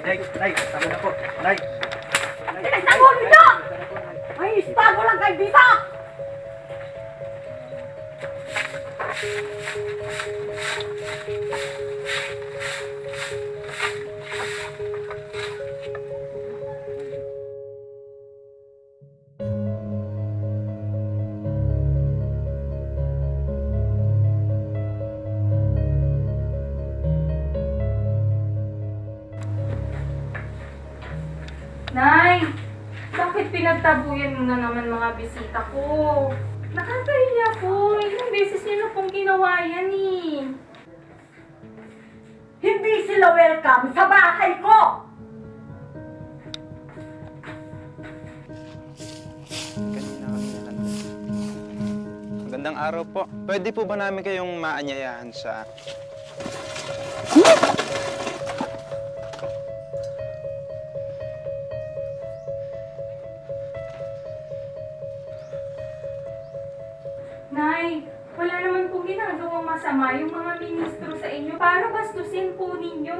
Nay, tama na po. Nay. Tinagtago ninyo! May istago lang kayo dito! Nay, bakit pinagtabuyan mo na naman mga bisita ko? Nakakahiya po. Ilang beses niyo na pong ginawa yan eh. Hindi sila welcome sa bahay ko! Kanina kami nalang. Magandang araw po. Pwede po ba namin kayong maanyayahan sa... Nay, wala naman pong ginagawang masama yung mga ministro sa inyo para bastusin po ninyo.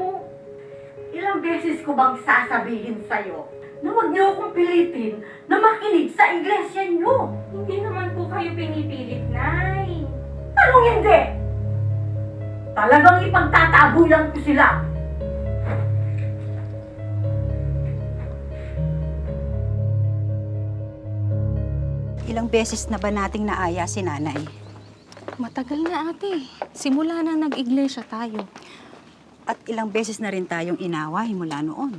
Ilang beses ko bang sasabihin sa'yo na huwag niyo akong pilitin na makinig sa iglesia niyo? Hindi naman po kayo pinipilit, Nay. Anong hindi? Talagang ipagtataboy lang ko sila. Ilang beses na ba nating naaya si nanay? Matagal na ate. Simula na nag-iglesia tayo. At ilang beses na rin tayong inaway mula noon.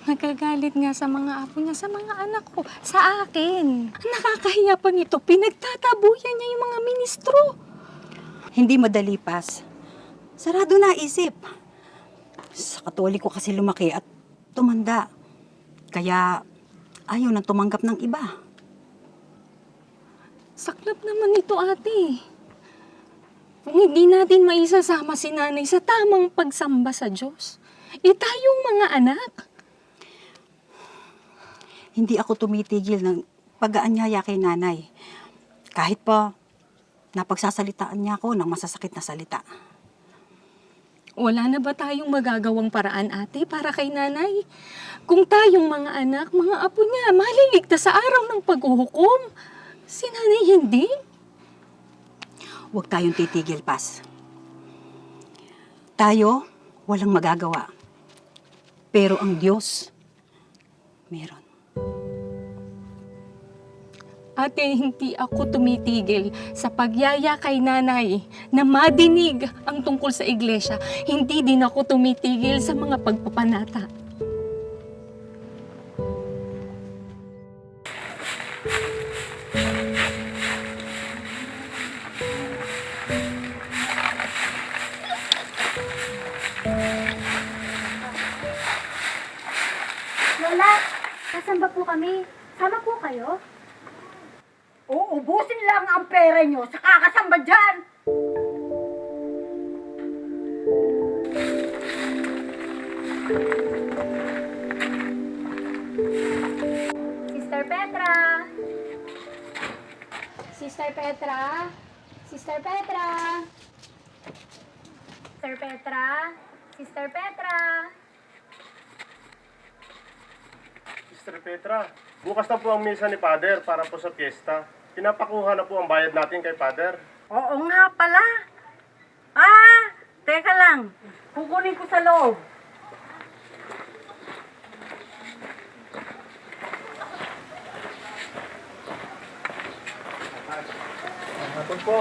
Nagagalit nga sa mga apo niya, sa mga anak ko, sa akin. Nakakahiya pa nito. Pinagtatabuyan niya yung mga ministro. Hindi madali, Pas. Sarado na isip. Sa Katoliko kasi lumaki at tumanda. Kaya ayaw nang tumanggap ng iba. Saklap naman ito, ate. Kung hindi natin maisasama si nanay sa tamang pagsamba sa Diyos, tayong mga anak. Hindi ako tumitigil ng pag-aanyaya kay nanay. Kahit pa napagsasalitaan niya ako ng masasakit na salita. Wala na ba tayong magagawang paraan, ate, para kay nanay? Kung tayong mga anak, mga apo niya, maliligtas sa araw ng paghuhukom. Si nanay hindi. Huwag tayong titigil, Pas. Tayo, walang magagawa. Pero ang Diyos, meron. Ate, hindi ako tumitigil sa pagyaya kay nanay na madinig ang tungkol sa iglesia. Hindi din ako tumitigil sa mga pagpapanata. Lola, nasan ba po kami? Sama po kayo? Uubusin lang ang pera niyo sa kakasamba dyan! Sister Petra! Sister Petra! Sister Petra! Sister Petra! Sister Petra! Sister Petra, bukas na po ang misa ni Father para po sa piyesta. Pinapakuha na po ang bayad natin kay Father. Oo nga pala. Teka lang. Kukunin ko sa loob. Hapon po.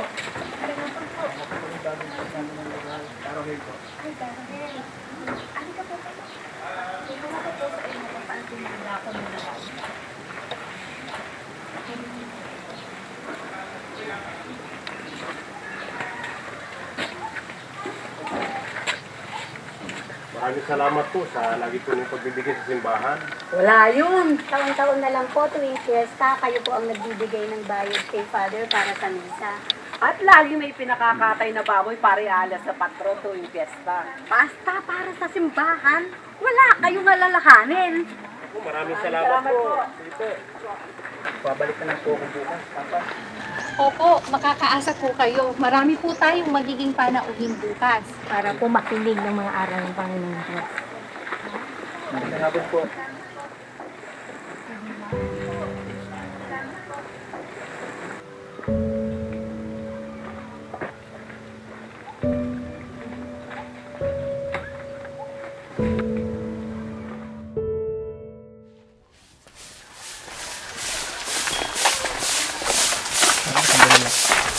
Maraming salamat po sa lagi po niyong pagbibigay sa simbahan. Wala yun. Taon-taon na lang po tuwing fiesta, kayo po ang nagbibigay ng bayad kay Father para sa misa. At lagi may pinakakatay na baboy para ialas sa patro tuwing piyesta. Basta para sa simbahan. Wala kayong alalahanin. Maraming salamat po. Sige po. Babalik na lang po ako bukas, Papa. Opo, makakaasa po kayo. Marami po tayong magiging panauhin bukas. Para po makinig ng mga aral ng Panginoon Diyos. hapon po.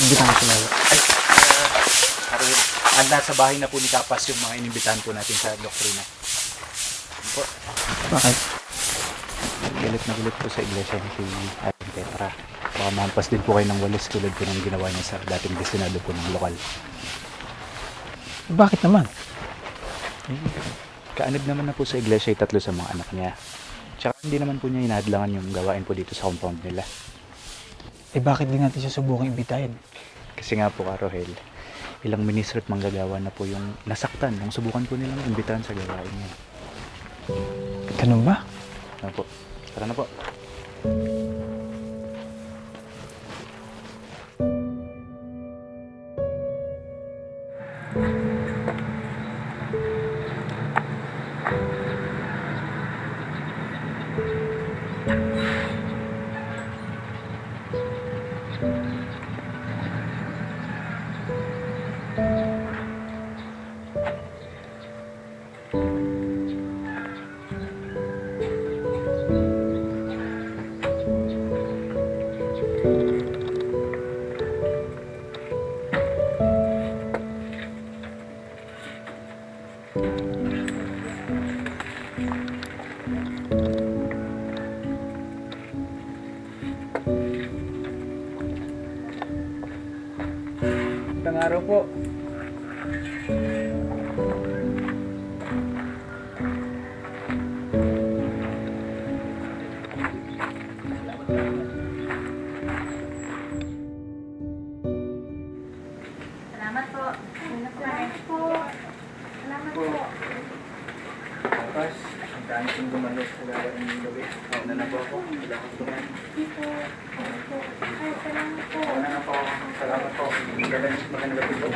Imbitahan ko na. Arwin, nasa bahay na po ni Kapas yung mga inimbitahan po natin sa doktrina. Po. Bakit? Galit na galit po sa iglesia ni si Ating Petra. Baka mahampas din po kayo ng walis tulad po ng ginawa niya sa dating destinado po ng lokal. Bakit naman? Kaanib naman na po sa iglesia yung 3 sa mga anak niya. Tsaka hindi naman po niya inahadlangan yung gawain po dito sa compound nila. Bakit din natin siya subukang imbitahin? Kasi nga po, Rohel, ilang ministro at manggagawa na po yung nasaktan nung subukan po nilang imbitahan sa gawain niya. Ganun ba? Ano po? Tara na po. Magandang araw po. Salamat po. Salamat po. Salamat po. Tapos, ang dami kong gumalo sa gawain ng gabi. Nauna na po ako. Wala akong tumahan. Nauna na po ako. Salamat po. Magandang gabi po.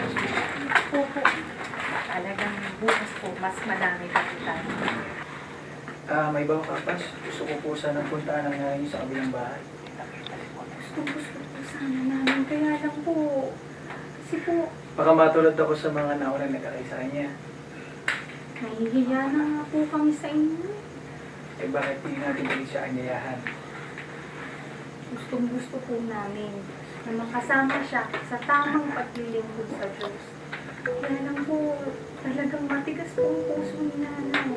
Talagang bukas po, mas madami pa kita. May ibang Kapas. Gusto ko po sanang puntaan ng nanay niyo sa kabilang bahay. Gusto po sana namin. Kaya lang po. Kasi po, Baka matulad ako sa mga naunang nagkakay sa kanya. nahihiya na nga po kami sa inyo. Bakit hindi natin ulit siya anyayahan? Gustong gusto po namin na makasama siya sa tamang paglilingkod sa Diyos. Kaya lang po, talagang matigas po ang puso ni nanay.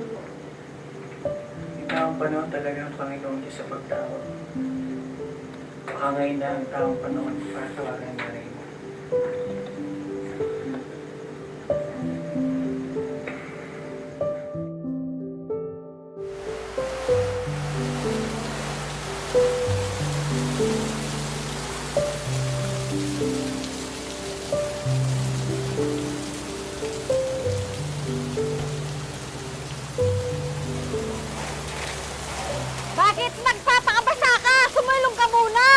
Tamang panahon talaga ang Panginoon Diyos sa pagtawag. Baka ngayon na ang tamang panahon para tawagan na rin. Bakit nagpapakabasa ka? Sumulong ka muna!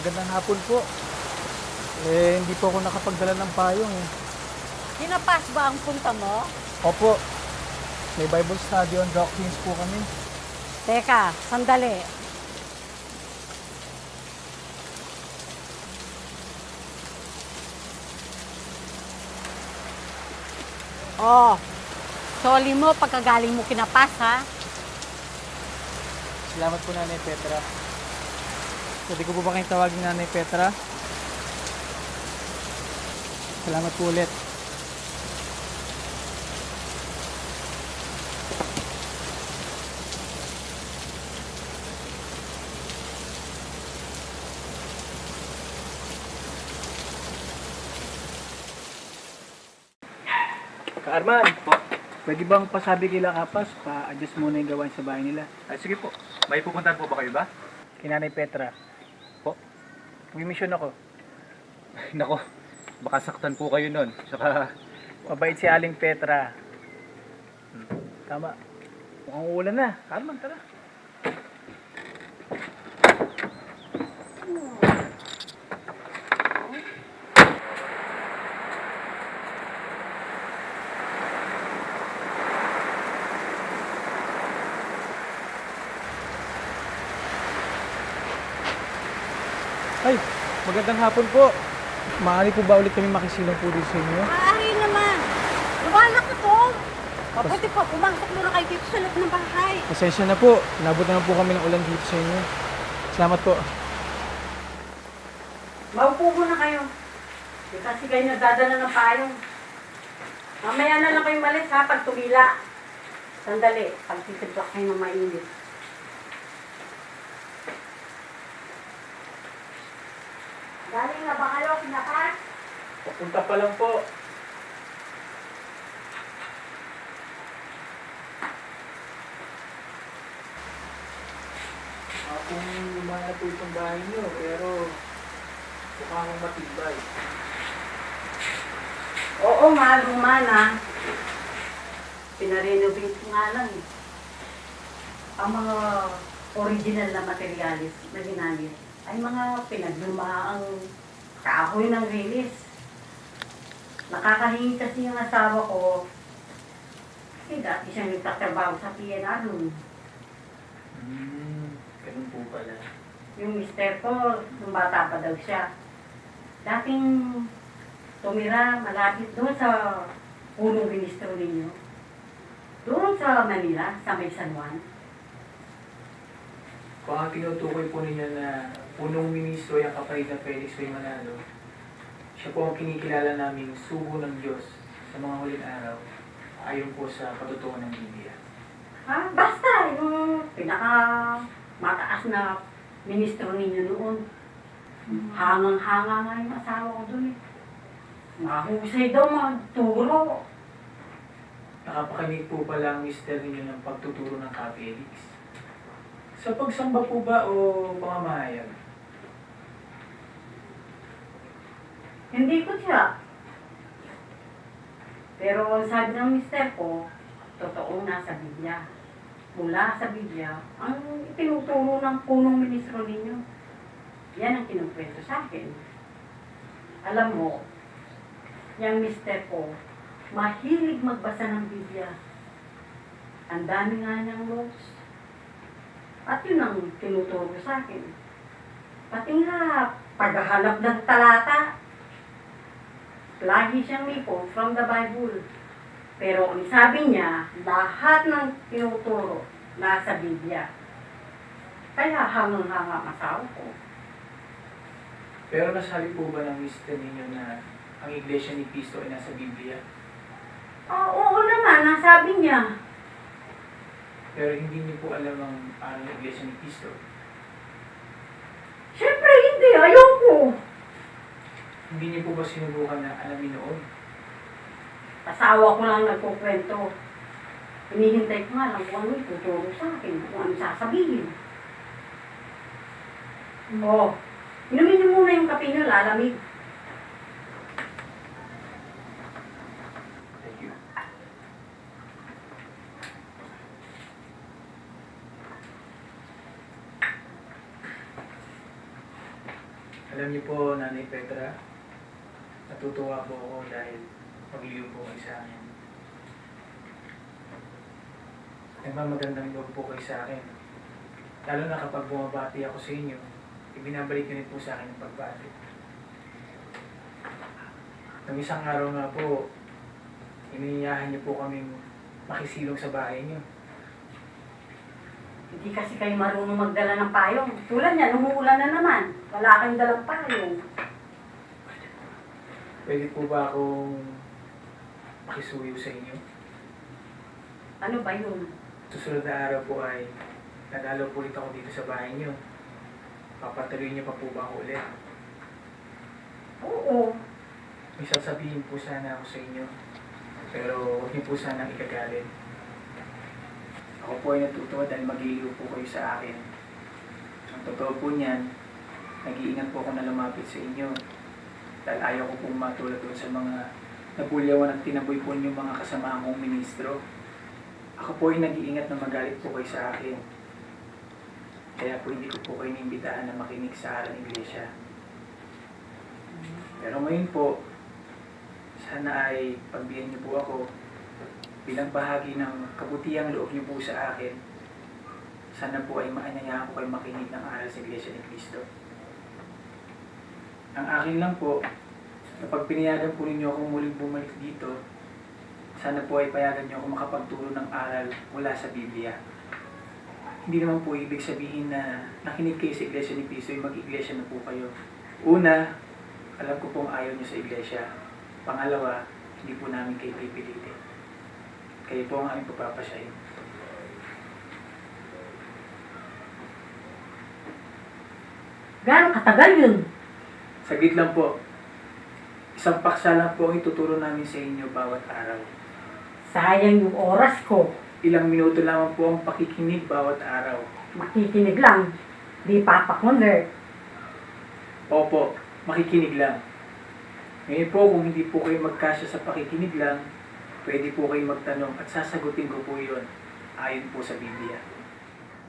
Magandang hapon po. Hindi po ako nakapagdala ng payong eh. Kinapas ba ang punta mo? Opo, may Bible study on doctrines po kami. Teka, sandali. Oh, soli mo pagkagaling mo kinapas, ha? Salamat po, Nanay Petra. Pwede ko po ba kayong tawagin Nanay Petra? Salamat po ulit. Ka-Arman, pwede bang pasabi kila Kapas, pa-adjust muna yung gawain sa bahay nila? Sige po. May pupuntahan po ba kayo ba? Kinanay Petra. Po? May mission ako. Nako, baka saktan po kayo nun. Saka, Mabait si Aling Petra. Tama. Mukhang uulan na. Ka-Arman, tara. Ay, magandang hapon po. Maaari po ba ulit kami makisilong po dito sa inyo? Maaari naman. Nawala ko to. Mabuti pa, pumasok muna kayo dito sa loob ng bahay. Pasensya na po. Nabot naman po kami ng ulan dito sa inyo. Salamat po. Maupo muna kayo. Di kasi kayo nagdadala ng payong. Mamaya na lang kayo malis ha, pag tumila. Sandali, pagtitiplak kayo ng mainit. Galing na ba kayo, pinapas? Papunta pa lang po. Kung lumana po itong bahay niyo, pero mukha akong matibay. Oo nga, lumana. Pinarenovate ko nga lang eh. Ang mga original na materialis na ginamit ay mga pinaglumaang kahoy ng rilis. Nakakahingi kasi yung asawa ko kasi dati siyang nagtatrabaho sa PNR nun. Ganun po pala. Yung mister ko, nung bata pa daw siya, dating tumira malapit doon sa punong ministro ninyo. Doon sa Manila, sa May San Juan. Kung ang tinutukoy po ninyo na punong ministro yung kapatid na Felix Ray Manalo, siya po ang kinikilala naming sugo ng Diyos sa mga huling araw ayon po sa patutungan ng Biblia. Ha? Basta, yung pinaka mataas na ministro ninyo noon. Hangang-hanga nga yung asawa ko doon eh. Mahusay daw magturo. Nakapakinig po pala ang mister ninyo ng pagtuturo ng Ka-Felix. Sa pagsamba po ba o pamamahayag? Hindi ko siya. Pero ang sabi ng mister ko, totoo nasa Biblia. Mula sa Biblia, ang itinuturo ng punong ministro ninyo. Yan ang kinukwento sa akin. Alam mo, yung mister ko, mahilig magbasa ng Biblia. Ang dami nga niyang notes. At yun ang tinuturo sa akin. Pati nga, paghahanap ng talata, lagi siyang may quote from the Bible. Pero ang sabi niya, lahat ng tinuturo nasa Biblia. Kaya hangang-hanga masawa ko. Pero nasabi po ba ng mister ninyo na ang Iglesia ni Cristo ay nasa Biblia? Oo naman, nasabi niya. Pero hindi niyo po alam ang araw ng Iglesia ni Cristo. Siyempre hindi, ayoko. Hindi niyo po ba sinubukan na alamin noon? Asawa ko lang nagkukwento. Hinihintay ko nga lang kung ano ituturo sa akin, kung ano sasabihin. Oo. Inumin niyo muna yung kape niyo, lalamig. Thank you. Alam niyo po, Nanay Petra, natutuwa po ako dahil magliliw po kayo sa akin. Nagmamagandang loob po kayo sa akin. Lalo na kapag bumabati ako sa inyo, ibinabalik niyo rin po sa akin ang pagbati. Nung isang araw nga po, iniiyahan niyo po kaming makisilong sa bahay niyo. Hindi kasi kayo marunong magdala ng payong. Tulad niya, umuulan na naman. Wala kayong dalang payong. Pwede po ba akong makisuyo sa inyo? Ano ba yun? Susunod na araw po ay nadalaw po ulit ako dito sa bahay niyo. Papatuloy niyo pa po ba ako ulit? Oo. May sasabihin po sana ako sa inyo. Pero huwag niyo po sanang ikagalit. Ako po ay natutuwa dahil mag-iiliw po kayo sa akin. Ang totoo po niyan, nag-iingat po ako na lumapit sa inyo. Dahil ayaw ko pong matulad doon sa mga nabulyawan at tinaboy po niyo mga kasamahan kong ministro. Ako po ay nag-iingat na magalit po kayo sa akin. Kaya po hindi ko po kayo niimbitahan na makinig sa aral ng iglesia. Pero ngayon po, sana ay pagbihan niyo po ako bilang bahagi ng kabutihang loob niyo po sa akin. Sana po ay maanyayahan ko kayo makinig ng aral sa Iglesia ni Cristo. Ang akin lang po, kapag pinayagan po ninyo akong muling bumalik dito, sana po ay payagan niyo ako makapagturo ng aral mula sa Biblia. Hindi naman po ibig sabihin na nakinig kayo sa Iglesia ni Cristo ay mag-iglesia na po kayo. Una, alam ko pong ayaw niyo sa iglesia. Pangalawa, hindi po namin kayo pipilitin. Kayo po ang aming pagpapasyahin. Gano'ng katagal yun? Saglit lang po. Isang paksa lang po ang ituturo namin sa inyo bawat araw. Sayang yung oras ko. Ilang minuto lamang po ang pakikinig bawat araw. Makikinig lang. Di papakonvert. Opo, makikinig lang. Ngayon po, kung hindi po kayo magkasya sa pakikinig lang, pwede po kayo magtanong at sasagutin ko po yun ayon po sa Biblia.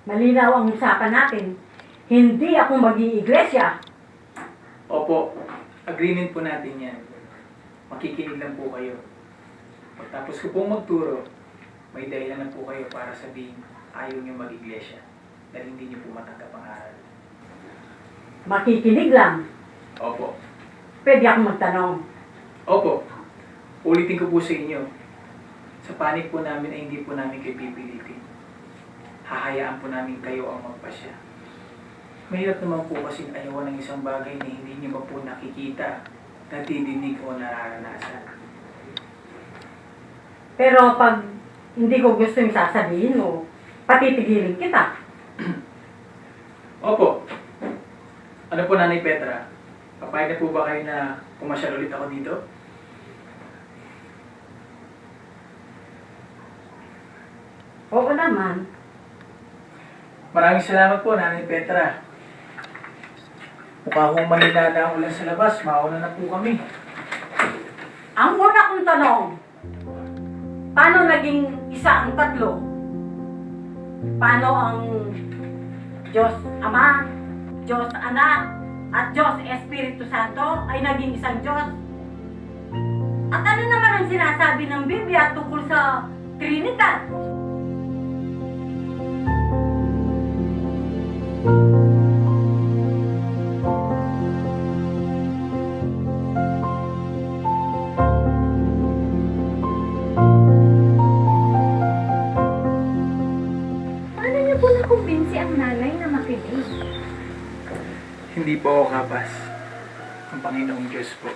Malinaw ang usapan natin. Hindi ako mag-iiglesia. Opo, agreement po natin yan. Makikinig lang po kayo. Pagtapos ko pong magturo, may dahilan na po kayo para sabihin ayaw nyo mag-iglesia dahil hindi nyo po matanggap ang aral. Makikinig lang. Opo. Pwede akong magtanong. Opo. Ulitin ko po sa inyo. Sa panig po namin ay hindi po namin kayo pipilitin. Hahayaan po namin kayo ang magpasya. Mahirap naman po kasing ayawan ng isang bagay na hindi nyo pa po nakikita, natidinig o nararanasan. Pero pag hindi ko gusto yung sasabihin mo, patitigilin kita. Opo. Ano po, Nanay Petra? Papayag na po ba kayo na pumasyal ulit ako dito? Oo naman. Maraming salamat po, Nanay Petra. Mukha kong mahina na ang ulan sa labas. Mauna na po kami. Ang una kong tanong, paano naging isa ang tatlo? Paano ang Diyos Ama, Diyos Anak, at Diyos Espiritu Santo ay naging isang Diyos? At ano naman ang sinasabi ng Biblia tungkol sa Trinidad? Paano niyo po nakumbinsi ang nanay na makinig? Hindi po ako kapas. Ang Panginoong Diyos po.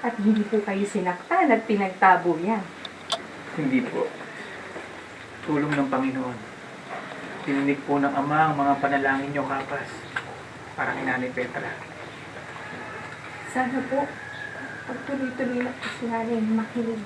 At hindi po kayo sinaktan at pinagtabo yan. Hindi po. Tulong ng Panginoon. Dininig po ng Ama ang mga panalangin niyo, kapas. Para kay Nanay Petra. Sana po, pagtuloy-tuloy na po si nanay makinig.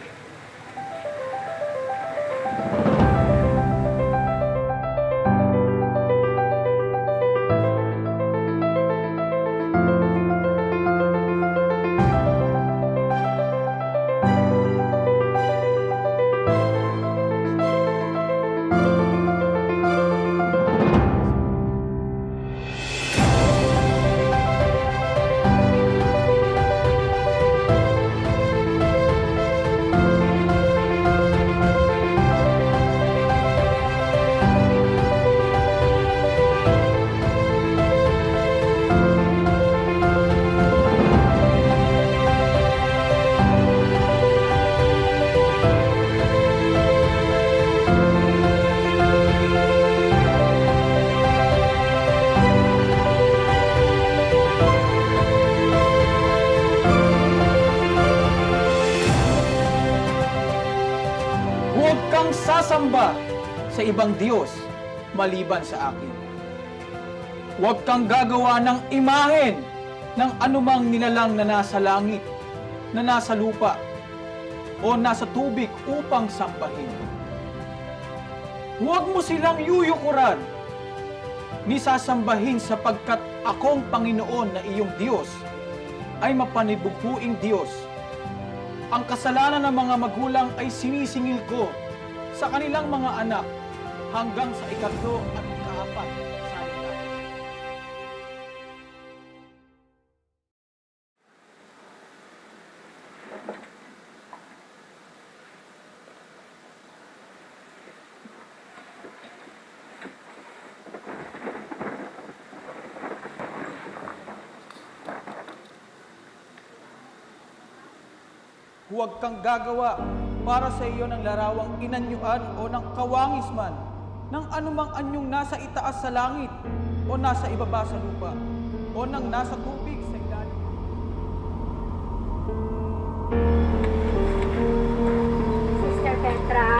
Huwag kang sasamba sa ibang Diyos maliban sa akin. Huwag kang gagawa ng imahen ng anumang nilalang na nasa langit, na nasa lupa, o nasa tubig upang sambahin. Huwag mo silang yuyukuran, ni sasambahin sapagkat akong Panginoon na iyong Diyos ay mapanibubuing Diyos. Ang kasalanan ng mga magulang ay sinisingil ko sa kanilang mga anak hanggang sa ikatlo at ikaapat sa nila. Huwag kang gagawa para sa iyo ng larawang inanyuan o ng kawangis man ng anumang anyong nasa itaas sa langit o nasa ibaba sa lupa o ng nasa tubig sa ilalim. Sister Petra?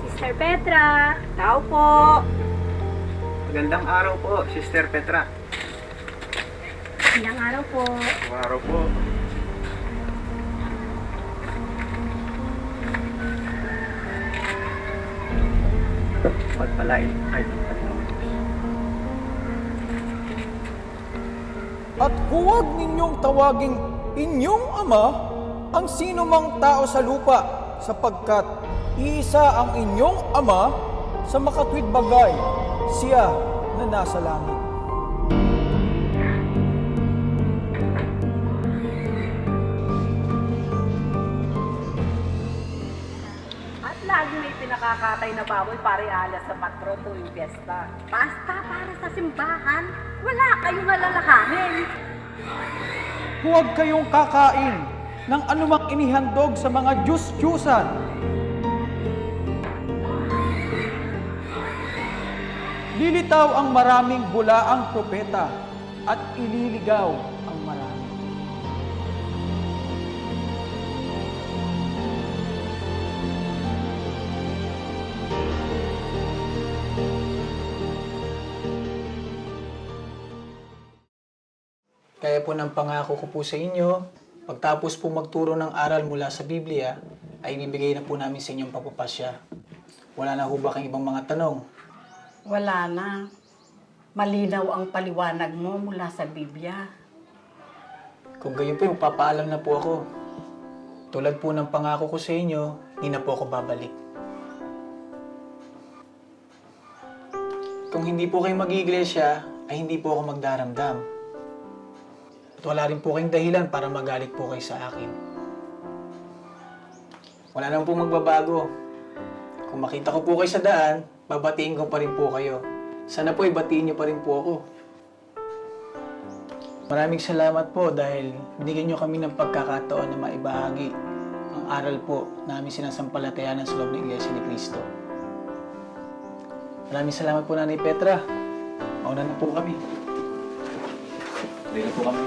Sister Petra? Tao po. Magandang araw po, Sister Petra. Ilang araw po. Araw po. Pagpalain ay Panginoon. At huwag ninyong tawaging inyong ama ang sino mang tao sa lupa, sapagkat iisa ang inyong ama sa makatwid bagay, siya na nasa langit. At lagi may pinakakatay na baboy para ialas sa patron tuwing piyesta. Basta para sa simbahan, wala kayong alalakanin. Huwag kayong kakain ng anumang inihandog sa mga Diyos-Diyusan. Lilitaw ang maraming bulaang propeta at ililigaw ang marami. Kaya po ng pangako ko po sa inyo, pagtapos po magturo ng aral mula sa Biblia, ay ibibigay na po namin sa inyong papapasya. Wala na ho ba kayong ibang mga tanong? Wala na. Malinaw ang paliwanag mo mula sa Biblia. Kung gayon po, magpapaalam na po ako. Tulad po ng pangako ko sa inyo, hindi na po ako babalik. Kung hindi po kayo mag-iglesia, ay hindi po ako magdaramdam. At wala rin po kayong dahilan para magalit po kayo sa akin. Wala naman po magbabago. Kung makita ko po kayo sa daan, babatiin ko pa rin po kayo. Sana po ibatiin niyo pa rin po ako. Maraming salamat po dahil binigyan niyo kami ng pagkakataon na maibahagi ang aral po namin sinasampalatayanan sa loob ng Iglesia ni Cristo. Maraming salamat po, Nanay Petra. Mauna na po kami. Tuloy na po kami.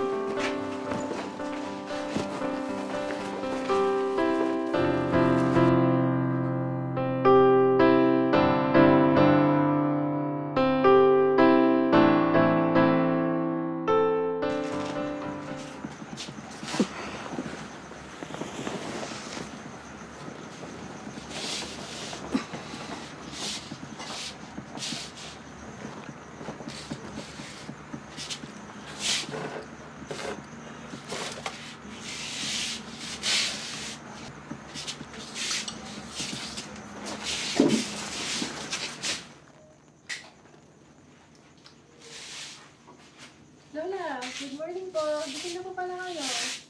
Lola, good morning po. Gising na po pala kayo.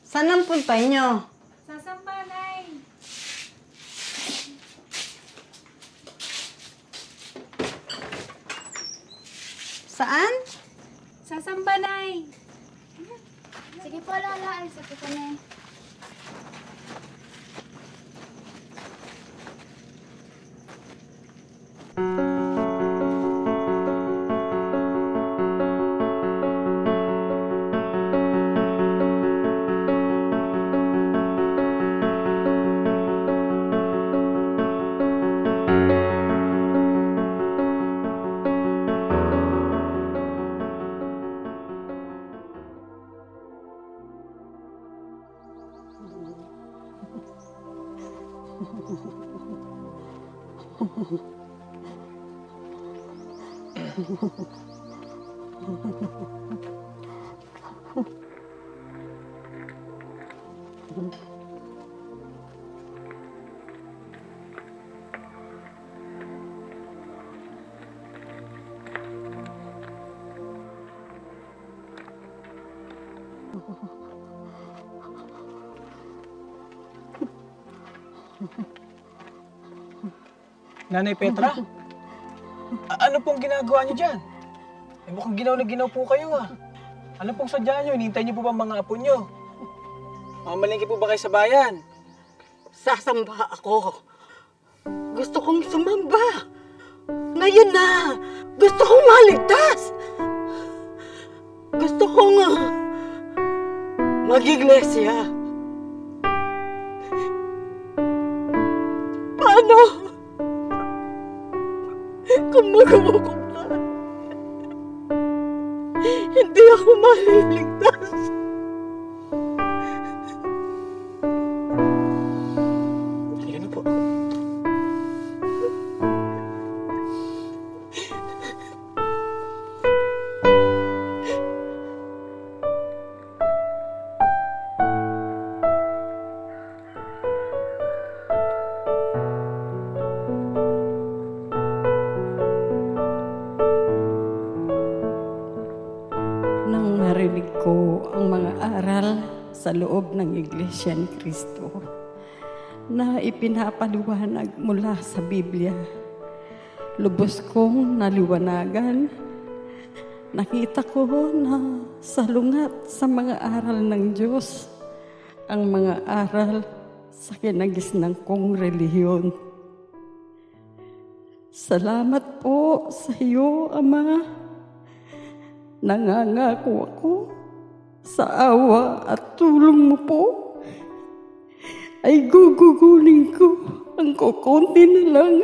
Saan ang punta nyo? Sasamba, Nay. Saan? Sasamba, Nay. Sige po, Lola. Alis ako kami. Nanay Petra? Ano pong ginagawa niyo dyan? Eh, mukhang ginaw na ginaw po kayo ah. Ano pong sadya niyo? Hinihintay niyo po ba ang mga apo niyo? Mamalingki po ba kayo sa bayan? Sasamba ako. Gusto kong sumamba. Ngayon na. Gusto kong maligtas. Gusto kong mag-iglesia. Paano? Kung mag-uukom ka, hindi ako maliligtas. Halika na po. Nang narinig ko ang mga aral sa loob ng Iglesia ni Cristo na ipinapaliwanag mula sa Biblia, lubos kong naliwanagan. Nakita ko na salungat sa mga aral ng Diyos ang mga aral sa kinagisnang kong relihiyon. Salamat po sa iyo, Ama. Nangangako ako sa awa at tulong mo po ay gugugunin ko ang kukunti na lang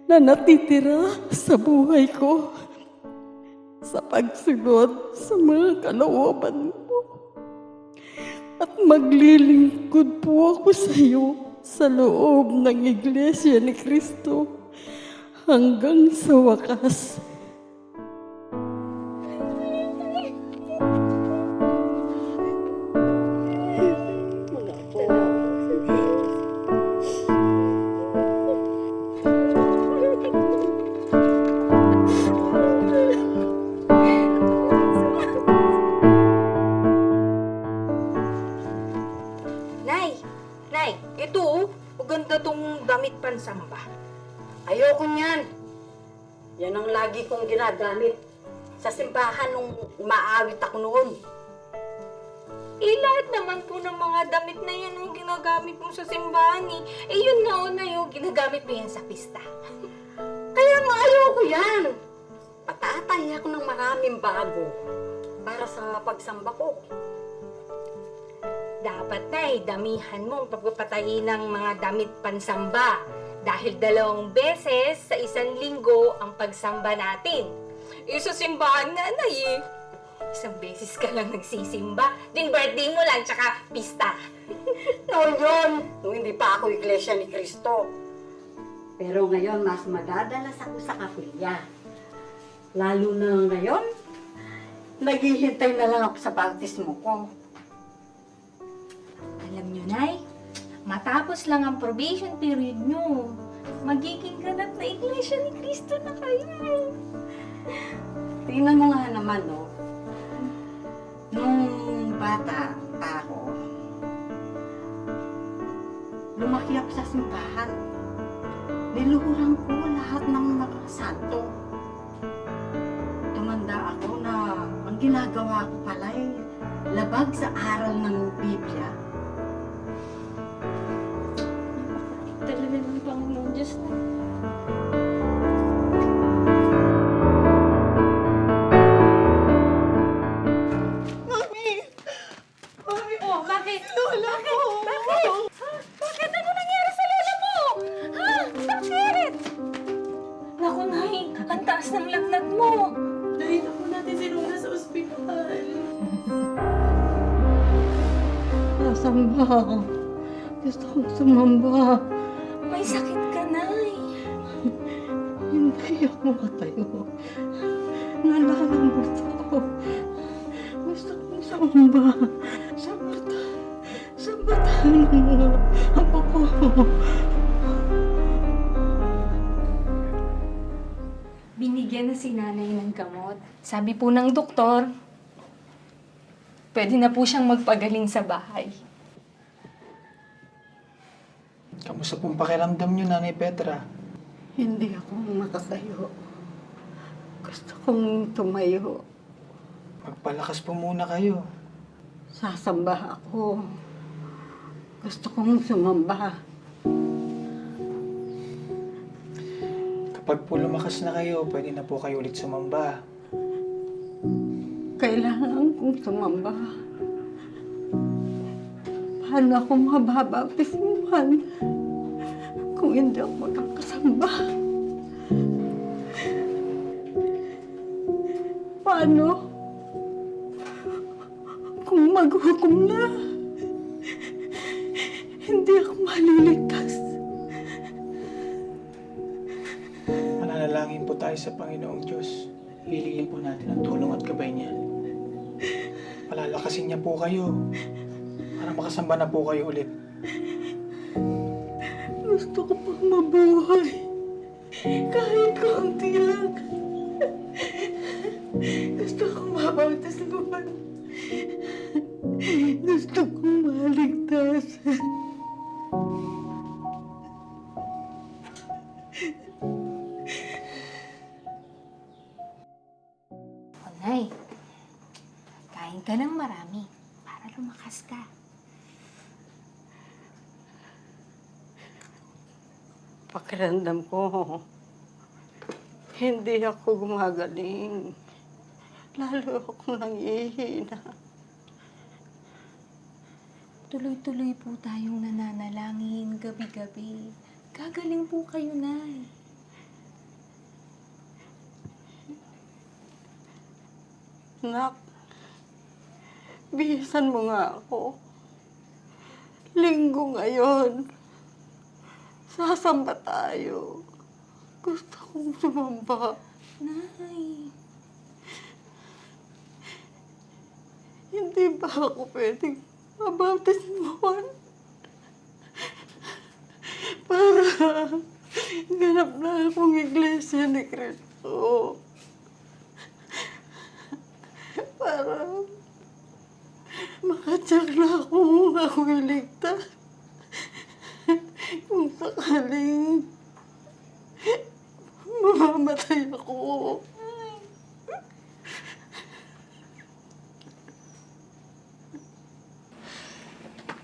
na natitira sa buhay ko sa pagsunod sa mga kalooban mo. At maglilingkod po ako sa iyo sa loob ng Iglesia ni Cristo hanggang sa wakas. Nay, ito maganda tong damit pansamba. Ayoko niyan. Yan ang lagi kong ginagamit sa simbahan nung umaawit ako noon. Lahat naman po ng mga damit na yan yung ginagamit mo sa simbahan eh. Yun na yung ginagamit mo yan sa pista. Kaya nga ayoko yan. Patatay ako ng maraming bago para sa pagsamba ko. Dapat na damihan mo ang pagpapatayin ng mga damit pansamba. Dahil 2 beses sa 1 linggo ang pagsamba natin. Sa simbahan na, Nay, 1 beses ka lang nagsisimba. Din birthday mo lang, tsaka pista. Noon yun, nung hindi pa ako Iglesia ni Cristo. Pero ngayon, mas madadalas ako sa kapilya. Lalo na ngayon, naghihintay na lang ako sa baptismo ko. Alam nyo, Nay, matapos lang ang probation period nyo, magiging ganap na Iglesia ni Cristo na kayo. Tingnan mo nga naman, no? Nung bata ako, lumaki ako sa simbahan. Niluhuran ko lahat ng mga santo. Tumanda ako na ang ginagawa ko pala ay labag sa aral ng Biblia. Talaga ng Panginoon Diyos na. Oh, bakit? Lola ko! Bakit? Ano nangyari sa lola mo? Ha? Bakit? Naku, Nay, ang taas ng lagnat mo. Dahil ako natin si Lola sa ospital. Sasamba. Gusto kong sumamba. May sakit ka, Nay. Hindi ako makatayo. Nalalambot ako. Gusto kong sumamba. Sambatan mo. Apo ko. Binigyan na si nanay ng gamot. Sabi po ng doktor, pwede na po siyang magpagaling sa bahay. Kamusta pong pakiramdam niyo, Nanay Petra? Hindi ako makatayo. Gusto kong tumayo. Magpalakas po muna kayo. Sasamba ako. Gusto kong sumamba. Kapag po lumakas na kayo, pwede na po kayo ulit sumamba. Kailangan kong sumamba. Paano ako mababaptismuhan kung hindi ako magkakasamba? Paano kung maghukom na? Hindi ako maliligtas. Mananalangin po tayo sa Panginoong Diyos. Hilingin po natin ang tulong at gabay niya. Palalakasin niya po kayo para makasamba na po kayo ulit. Gusto ko pang mabuhay. Kahit kaunti lang. Gusto kong mabautismuhan. Gusto kong maligtas. O, Nay, kain ka ng marami para lumakas ka. Pakiramdam ko, hindi ako gumagaling. Lalo akong nangihina. Tuloy-tuloy po tayong nananalangin gabi-gabi. Gagaling po kayo, Nay. Nak, bihisan mo nga ako. Linggo ngayon. Sasamba tayo. Gusto kong sumamba. Nay, Hindi ba ako pwedeng mabautismuhan? Para ganap na akong iglesia ni Cristo. Para makatsak na ako'y ligtas. Kung sakaling mamamatay ako.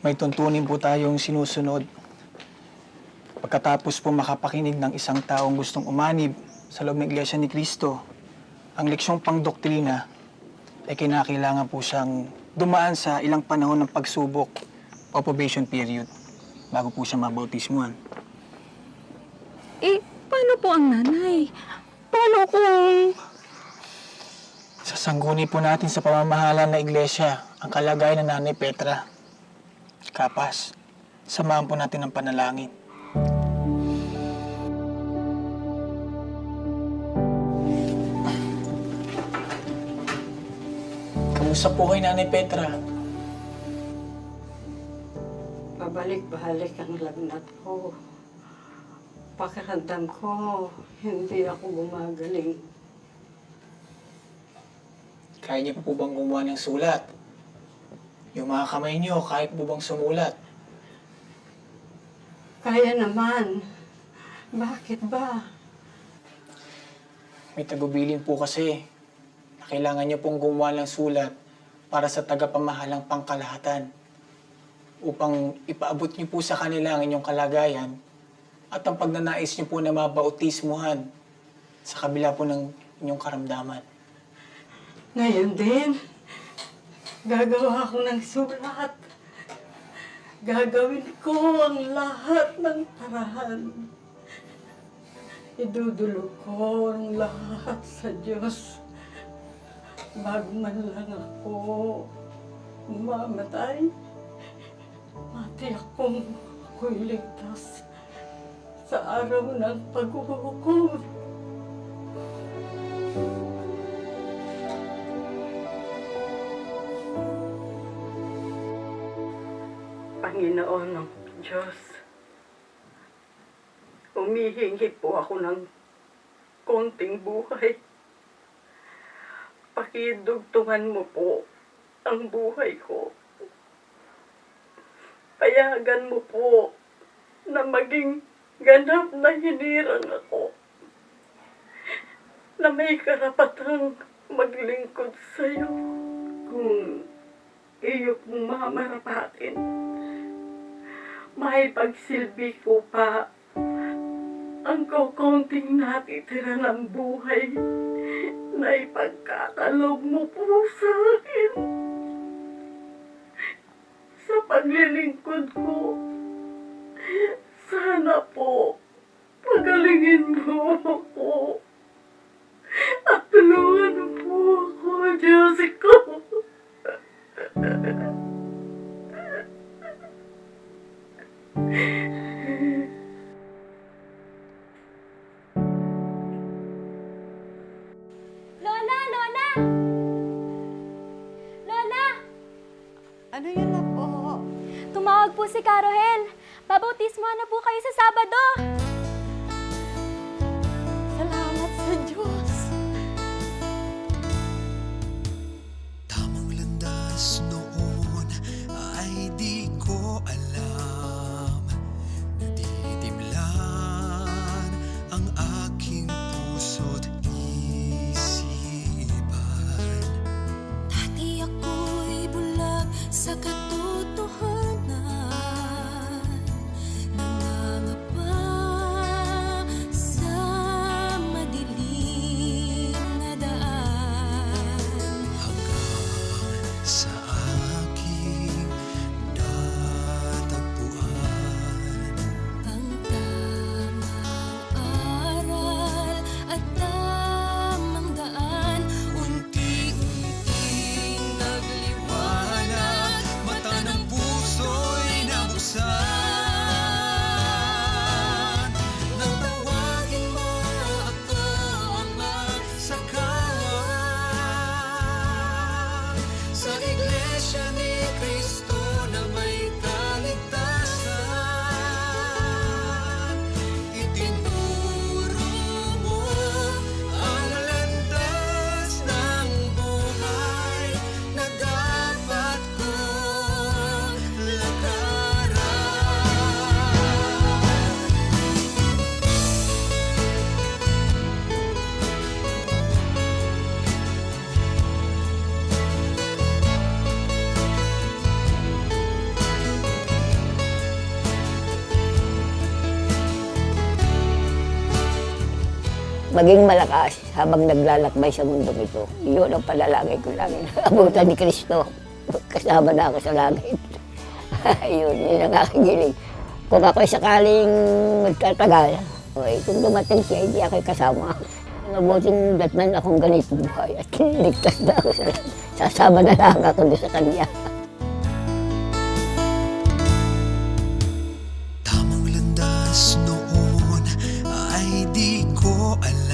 May tuntunin po tayong sinusunod. Pagkatapos po makapakinig ng isang taong gustong umanib sa loob ng Iglesia ni Cristo, ang leksyong pangdoktrina ay kinakailangan po siyang dumaan sa ilang panahon ng pagsubok o probation period bago po siya mabautismuhan. eh, paano po ang nanay? Paano kung... Sasangguni po natin sa pamamahala ng Iglesia ang kalagayan ng Nanay Petra. Kapas, samahan po natin ang panalangin. Kamusta po kay Nanay Petra? Pabalik-balik ang lagnat ko. Pakiramdam ko, hindi ako gumagaling. Kaya niyo po bang gumawa ng sulat? Yung mga kamay niyo, kaya po bang sumulat? Kaya naman. Bakit ba? May tagubilin po kasi na kailangan niyo pong gumawa ng sulat para sa tagapamahalang pangkalahatan upang ipaabot niyo po sa kanila ang inyong kalagayan at ang pagnanais niyo po na mabautismuhan sa kabila po ng inyong karamdaman. Ngayon din, gagawa ako ng sulat. Gagawin ko ang lahat ng parahan. Idudulog ko ang lahat sa Diyos. Bago man lang ako mamatay, matiyak kong ako'y ligtas sa araw ng paghuhukom. Panginoon ng Diyos, humihingi po ako ng konting buhay. Pakidugtungan mo po ang buhay ko. Payagan mo po na maging ganap na hinirang ako. Na may karapatang maglingkod sa'yo kung iyo kong mamarapatin. may pagsilbi ko pa ang kukunting natitira ng buhay na ipagkakaloob mo po sa akin. Sa paglilingkod ko, sana po pagalingin mo ako at tulungan mo po ako, Diyos ko. Lola! Lola! Lola! Ano yun na po? Tumawag po si Carohel. Babautismo na po kayo sa Sabado. Salamat sa Diyos. Tamang landas noon ay di ko alam. Nadidimlan ang aking puso't isipan. Dati ako'y bulag sa katotohanan. Nangangapa sa madilim na daan. Hanggang sa aking natagpuan ang tamang aral at tamang daan. Unti-unting nagliwanag, mata ng puso'y nabuksan. Nang tawagin mo ako, Ama, sa kawan, sa Iglesia ni Cristo na may kaligtasan. Itinuro mo ang landas ng buhay na dapat kong lakaran. Maging malakas habang naglalakbay sa mundong ito. Iyon ang panalangin ko lang. Abutan ni Kristo. Kasama na ako sa langit. Yun ang aking giling. Kung ako'y sakaling magtatagal, kung dumating siya, hindi ako'y kasama. Mabuting datnan akong ganitong buhay at ligtas na ako sa langit. Sasama na lang ako doon sa kanya. Tamang landas noon ay di ko alam.